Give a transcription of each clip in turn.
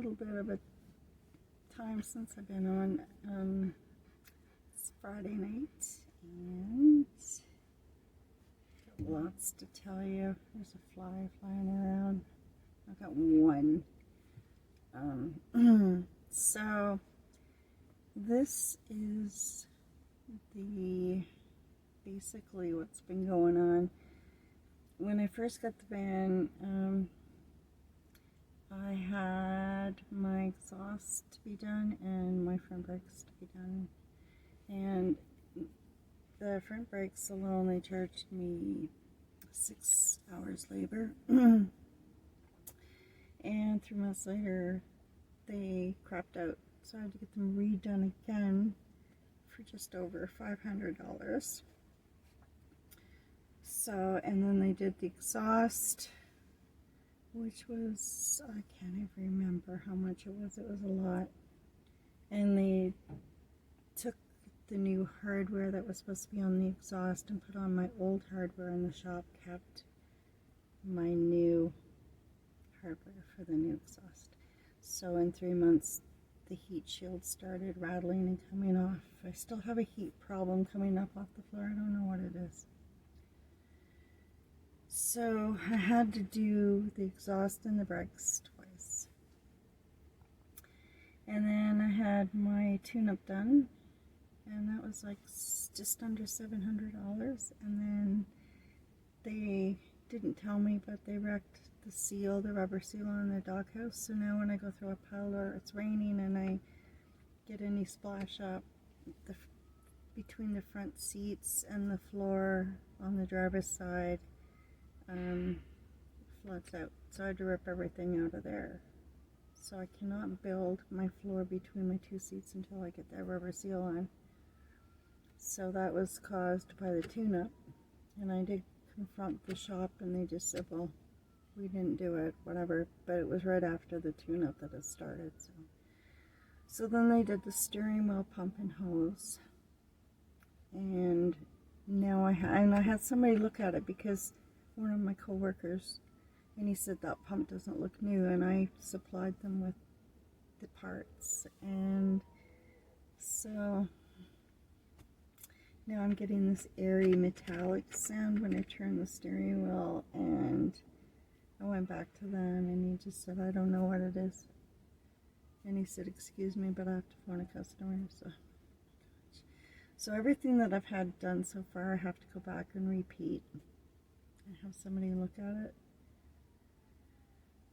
little bit of a time since I've been on. It's Friday night, and got lots to tell you. There's a fly flying around. I've got one. So this is basically what's been going on. When I first got the van, I had my exhaust to be done and my front brakes to be done. And the front brakes alone, they charged me 6 hours labor. And 3 months later, they crapped out. So I had to get them redone again for just over $500. So, and then they did the exhaust, which was, I can't even remember how much it was. It was a lot. And they took the new hardware that was supposed to be on the exhaust and put on my old hardware, and the shop kept my new hardware for the new exhaust. So in 3 months, the heat shield started rattling and coming off. I still have a heat problem coming up off the floor. I don't know what it is. So I had to do the exhaust and the brakes twice. And then I had my tune-up done, and that was like just under $700. And then they didn't tell me, but they wrecked the seal, the rubber seal on the doghouse. So now when I go through a puddle or it's raining and I get any splash up between the front seats and the floor on the driver's side, floods out. So I had to rip everything out of there. So I cannot build my floor between my two seats until I get that rubber seal on. So that was caused by the tune-up, and I did confront the shop, and they just said, well, we didn't do it, whatever. But it was right after the tune-up that it started. So then they did the steering wheel pump and hose, and now I had somebody look at it, because one of my co-workers, and he said that pump doesn't look new, and I supplied them with the parts. And so now I'm getting this airy metallic sound when I turn the steering wheel, and I went back to them, and he just said, I don't know what it is. And he said, excuse me, but I have to phone a customer. So everything that I've had done so far, I have to go back and repeat and have somebody look at it.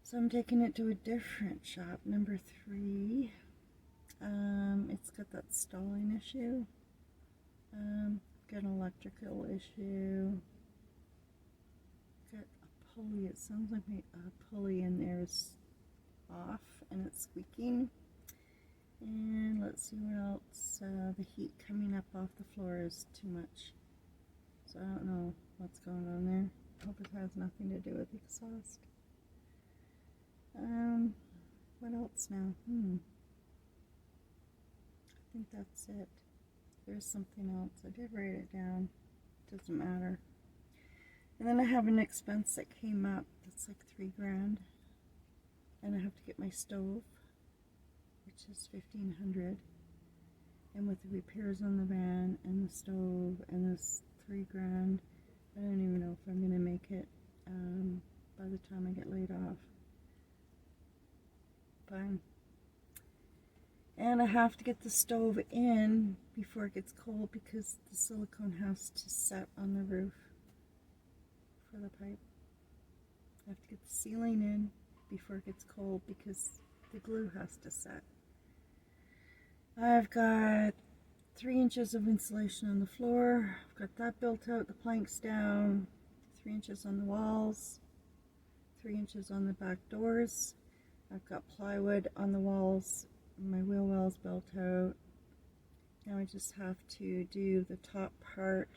So I'm taking it to a different shop, number 3. It's got that stalling issue. Got an electrical issue. Got a pulley. It sounds like my pulley in there is off and it's squeaking. And let's see what else. The heat coming up off the floor is too much. So I don't know what's going on there. I hope it has nothing to do with the exhaust. What else now? I think that's it. There's something else. I did write it down. Doesn't matter. And then I have an expense that came up that's like $3,000. And I have to get my stove, which is $1,500. And with the repairs on the van and the stove and this $3,000, I don't even know if I'm going to make it by the time I get laid off. Fine. And I have to get the stove in before it gets cold, because the silicone has to set on the roof for the pipe. I have to get the ceiling in before it gets cold, because the glue has to set. I've got 3 inches of insulation on the floor. I've got that built out, the planks down, 3 inches on the walls, 3 inches on the back doors. I've got plywood on the walls, my wheel wells built out. Now I just have to do the top part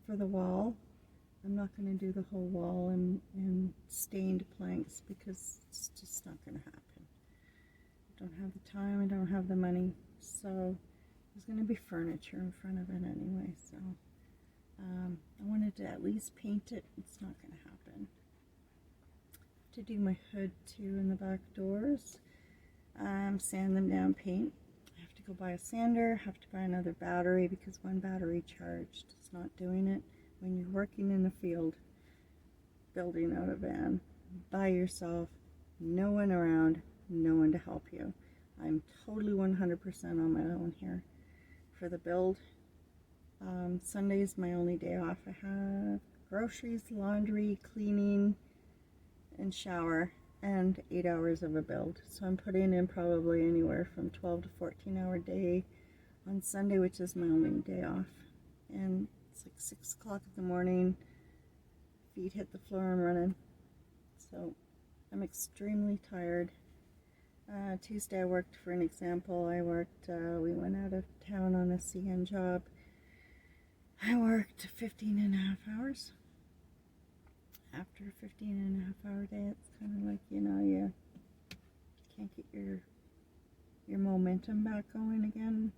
for the wall. I'm not going to do the whole wall in stained planks, because it's just not going to happen. I don't have the time, I don't have the money, so there's going to be furniture in front of it anyway, so I wanted to at least paint it. It's not going to happen. to do my hood too and the back doors. Sand them down, paint. I have to go buy a sander, have to buy another battery because one battery charged is not doing it. When you're working in the field, building out a van, by yourself, no one around, no one to help you. I'm totally 100% on my own here for the build. Sunday is my only day off. I have groceries, laundry, cleaning, and shower, and 8 hours of a build. So I'm putting in probably anywhere from 12 to 14 hour day on Sunday, which is my only day off. And it's like 6 o'clock in the morning, feet hit the floor, I'm running. So I'm extremely tired. Tuesday I worked, for an example, we went out of town on a CN job. I worked 15 and a half hours. After a 15 and a half hour day, it's kind of like, you can't get your momentum back going again.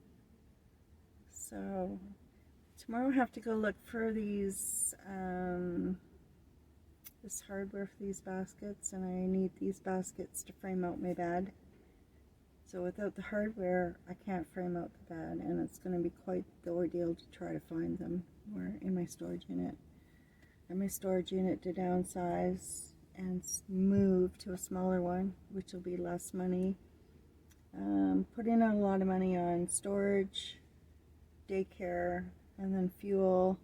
So tomorrow I have to go look for these, this hardware for these baskets, and I need these baskets to frame out my bed. So without the hardware, I can't frame out the bed, and it's going to be quite the ordeal to try to find them in my storage unit. And my storage unit to downsize and move to a smaller one, which will be less money. Putting out a lot of money on storage, daycare, and then fuel.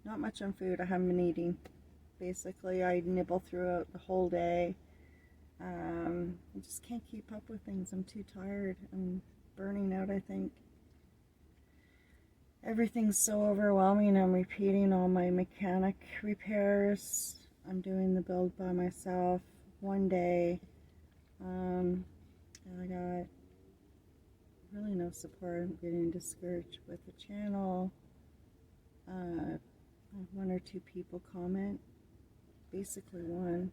Not much on food. I haven't been eating. Basically, I nibble throughout the whole day. I just can't keep up with things. I'm too tired. I'm burning out, I think. Everything's so overwhelming. I'm repeating all my mechanic repairs. I'm doing the build by myself one day. And I got really no support. I'm getting discouraged with the channel. One or two people comment. Basically one.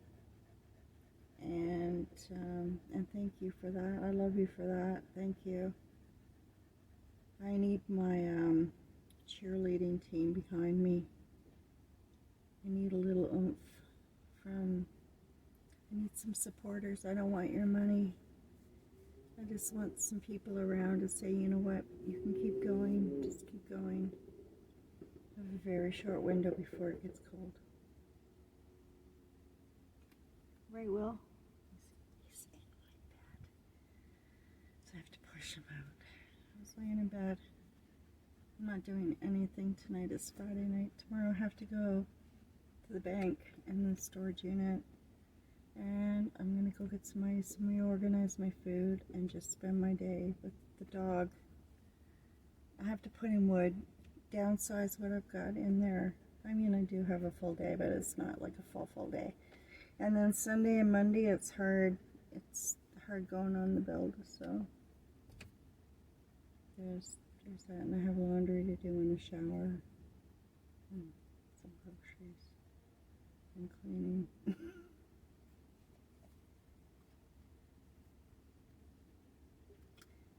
And thank you for that. I love you for that. Thank you. I need my cheerleading team behind me. I need a little oomph I need some supporters. I don't want your money. I just want some people around to say, you know what, you can keep going. Just keep going. I have a very short window before it gets cold. Right, Will? He's in my bed. So I have to push him out. I was laying in bed. I'm not doing anything tonight. It's Friday night. Tomorrow I have to go to the bank and the storage unit. And I'm going to go get some ice and reorganize my food and just spend my day with the dog. I have to put in wood, downsize what I've got in there. I mean, I do have a full day, but it's not like a full day. And then Sunday and Monday, it's hard going on the build, so there's that. And I have laundry to do in the shower, and some groceries, and cleaning.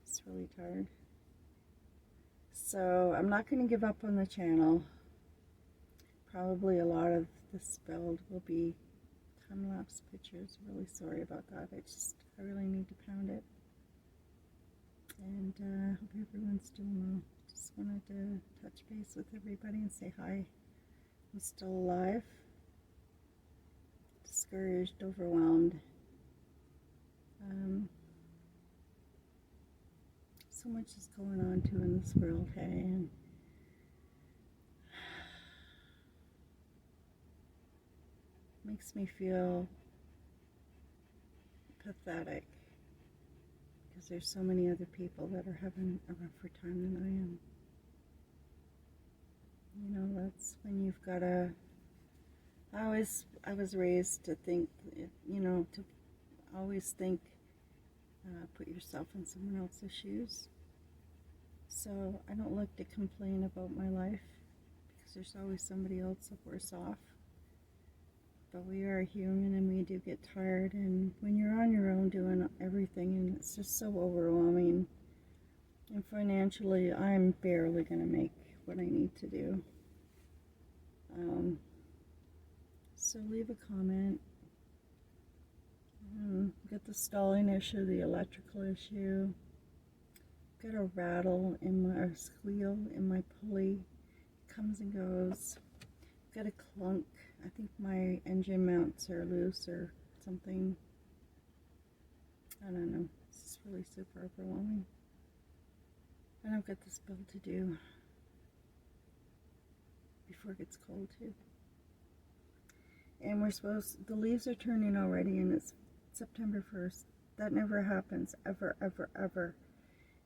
It's really tired. So I'm not going to give up on the channel. Probably a lot of this build will be time-lapse pictures. Really sorry about that. I really need to pound it. And hope everyone's doing well. Just wanted to touch base with everybody and say hi. I'm still alive. Discouraged, overwhelmed. So much is going on too in this world, hey, and makes me feel pathetic because there's so many other people that are having a rougher time than I am. You know, that's when you've got to. I was raised to think, you know, to always think, put yourself in someone else's shoes. So I don't like to complain about my life because there's always somebody else worse off. But we are human and we do get tired, and when you're on your own doing everything, and it's just so overwhelming, and financially I'm barely going to make what I need to do. So leave a comment, Got the stalling issue, the electrical issue. Got a rattle in my, or squeal in my pulley. Comes and goes. Got a clunk. I think my engine mounts are loose or something. I don't know. This is really super overwhelming. And I've got this build to do before it gets cold too. And the leaves are turning already, and it's September 1st. That never happens, ever, ever, ever.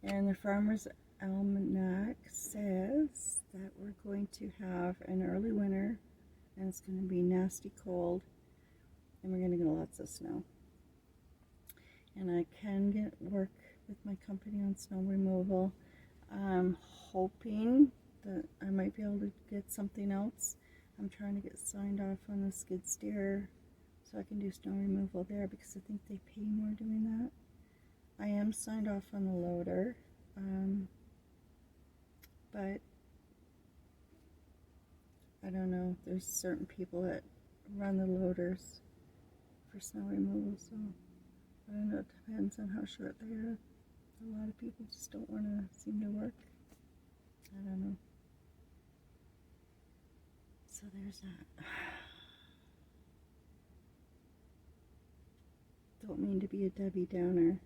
And the Farmer's Almanac says that we're going to have an early winter, and it's going to be nasty cold, and we're going to get lots of snow. And I can get work with my company on snow removal. I'm hoping that I might be able to get something else. I'm trying to get signed off on the skid steer so I can do snow removal there, because I think they pay more doing that. I am signed off on the loader, but I don't know. There's certain people that run the loaders for snow removal, so I don't know. It depends on how short they are. A lot of people just don't want to seem to work. I don't know. So there's that. Don't mean to be a Debbie Downer.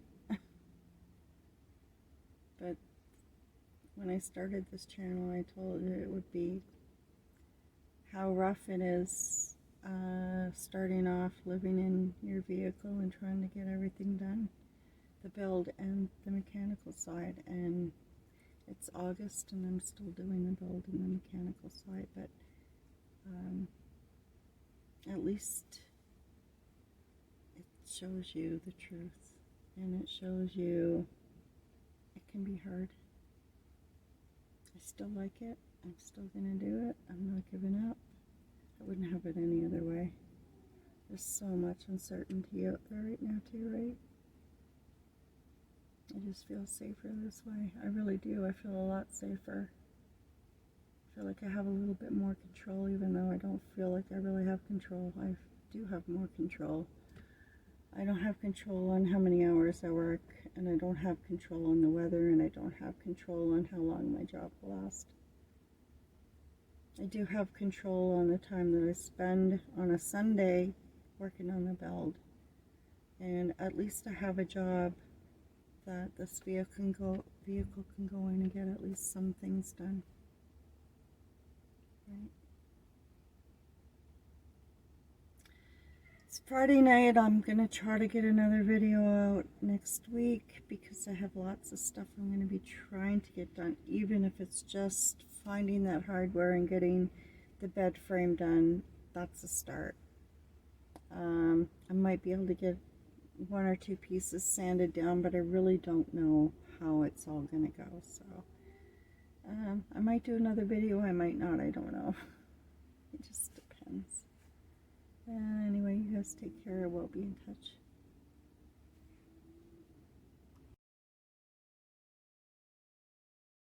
But when I started this channel, I told you it would be how rough it is starting off living in your vehicle and trying to get everything done, the build and the mechanical side. And it's August and I'm still doing the build and the mechanical side, but at least it shows you the truth, and it shows you it can be hard. I still like it. I'm still going to do it. I'm not giving up. I wouldn't have it any other way. There's so much uncertainty out there right now too, right? I just feel safer this way. I really do. I feel a lot safer. I feel like I have a little bit more control, even though I don't feel like I really have control. I do have more control. I don't have control on how many hours I work, and I don't have control on the weather, and I don't have control on how long my job will last. I do have control on the time that I spend on a Sunday working on the build, and at least I have a job that this vehicle can go in and get at least some things done. Right? It's Friday night. I'm going to try to get another video out next week because I have lots of stuff I'm going to be trying to get done, even if it's just finding that hardware and getting the bed frame done. That's a start. I might be able to get one or two pieces sanded down, but I really don't know how it's all going to go. So I might do another video, I might not, I don't know. It just depends. Anyway, you guys take care. We'll be in touch.